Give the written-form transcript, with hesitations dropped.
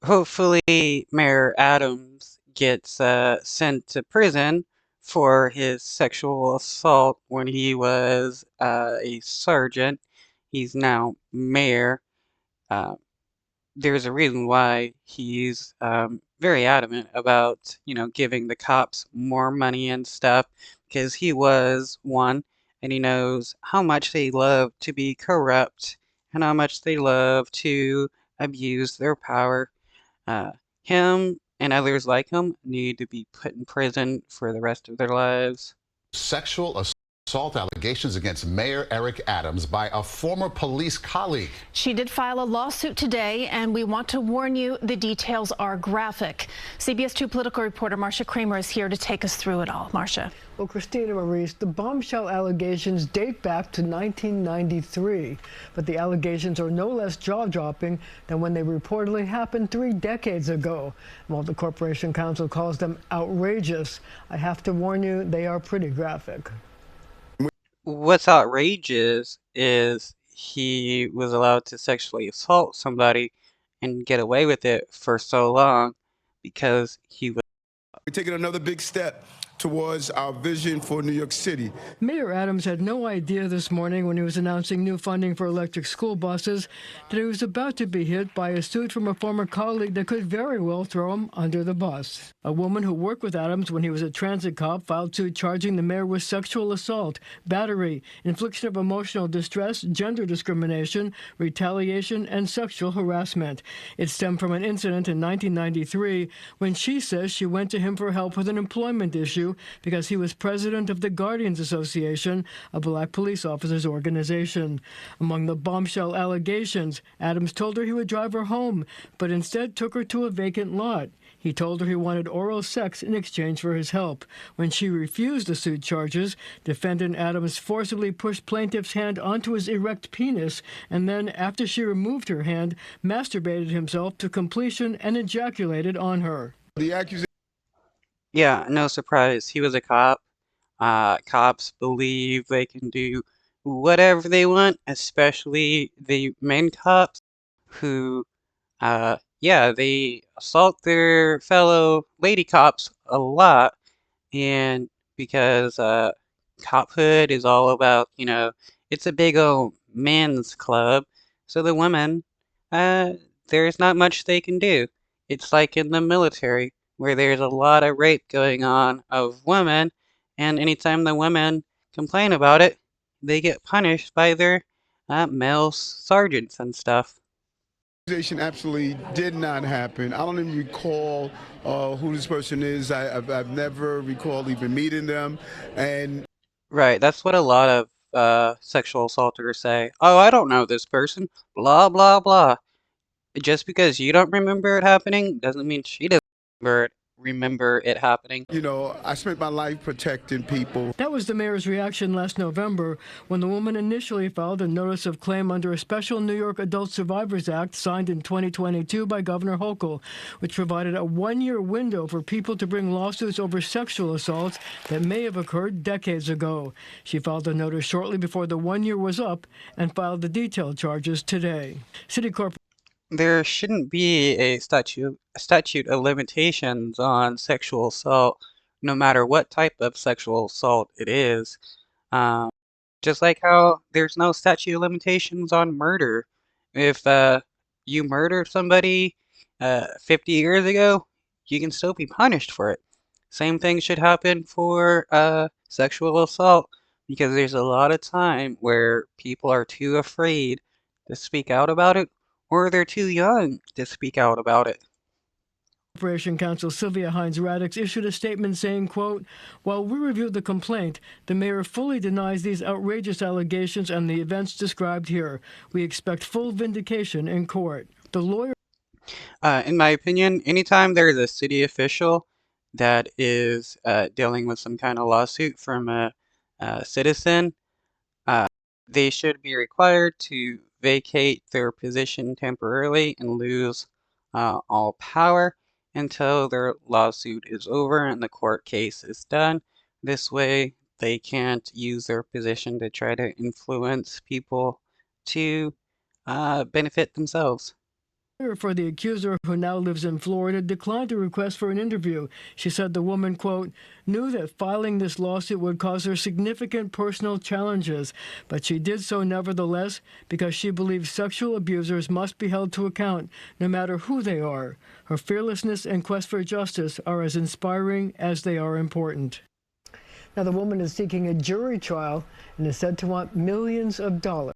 Hopefully, Mayor Adams gets sent to prison for his sexual assault when he was a sergeant. He's now mayor. Uh, there's a reason why he's very adamant about, giving the cops more money and stuff, because he was one, and he knows how much they love to be corrupt and how much they love to abuse their power. uh, him and others like him need to be put in prison for the rest of their lives. Sexual assault allegations against Mayor Eric Adams by a former police colleague. She did file a lawsuit today, and we want to warn you, the details are graphic. CBS 2 political reporter Marcia Kramer is here to take us through it all. Marcia. Well, Christina Maurice, the bombshell allegations date back to 1993, but the allegations are no less jaw-dropping than when they reportedly happened 3 decades ago. While the Corporation Counsel calls them outrageous, I have to warn you, they are pretty graphic. What's outrageous is he was allowed to sexually assault somebody and get away with it for so long because he was. We're taking another big step towards our vision for New York City. Mayor Adams had no idea this morning when he was announcing new funding for electric school buses that he was about to be hit by a suit from a former colleague that could very well throw him under the bus. A woman who worked with Adams when he was a transit cop filed suit charging the mayor with sexual assault, battery, infliction of emotional distress, gender discrimination, retaliation, and sexual harassment. It stemmed from an incident in 1993 when she says she went to him for help with an employment issue because he was president of the Guardians Association, a black police officers organization. Among the bombshell allegations, Adams told her he would drive her home, but instead took her to a vacant lot. He told her he wanted oral sex in exchange for his help. When she refused the suit charges, defendant Adams forcibly pushed plaintiff's hand onto his erect penis and then, after she removed her hand, masturbated himself to completion and ejaculated on her. The accusation. Yeah, no surprise. He was a cop. Cops believe they can do whatever they want, especially the men cops who, yeah, they assault their fellow lady cops a lot. And because cophood is all about, it's a big old men's club, so the women, uh, there's not much they can do. It's like in the military, where there's a lot of rape going on of women, and anytime the women complain about it, they get punished by their male sergeants and stuff. Accusation absolutely did not happen. I don't even recall who this person is. I've never recalled even meeting them. And Right, that's what a lot of sexual assaulters say. Oh, I don't know this person. Blah, blah, blah. Just because you don't remember it happening doesn't mean she doesn't remember it happening. you know, I spent my life protecting people. That was the mayor's reaction last November when the woman initially filed a notice of claim under a special New York Adult Survivors Act signed in 2022 by Governor Hochul, which provided a 1-year window for people to bring lawsuits over sexual assaults that may have occurred decades ago. She filed a notice shortly before the 1 year was up and filed the detailed charges today. City Corp. There shouldn't be a statute of limitations on sexual assault, no matter what type of sexual assault it is. Um, just like how there's no statute of limitations on murder. If you murdered somebody 50 years ago, you can still be punished for it. Same thing should happen for sexual assault, because there's a lot of time where people are too afraid to speak out about it, or they're too young to speak out about it. Corporation Counsel Sylvia Hines-Radix issued a statement saying, quote, "While we reviewed the complaint, the mayor fully denies these outrageous allegations and the events described here. We expect full vindication in court." The lawyer. In my opinion, anytime there's a city official that is dealing with some kind of lawsuit from a citizen, they should be required to vacate their position temporarily and lose all power until their lawsuit is over and the court case is done. This way, they can't use their position to try to influence people to benefit themselves. For the accuser, who now lives in Florida, declined a request for an interview. She said the woman, quote, knew that filing this lawsuit would cause her significant personal challenges, but she did so nevertheless because she believes sexual abusers must be held to account, no matter who they are. Her fearlessness and quest for justice are as inspiring as they are important. Now, the woman is seeking a jury trial and is said to want millions of dollars.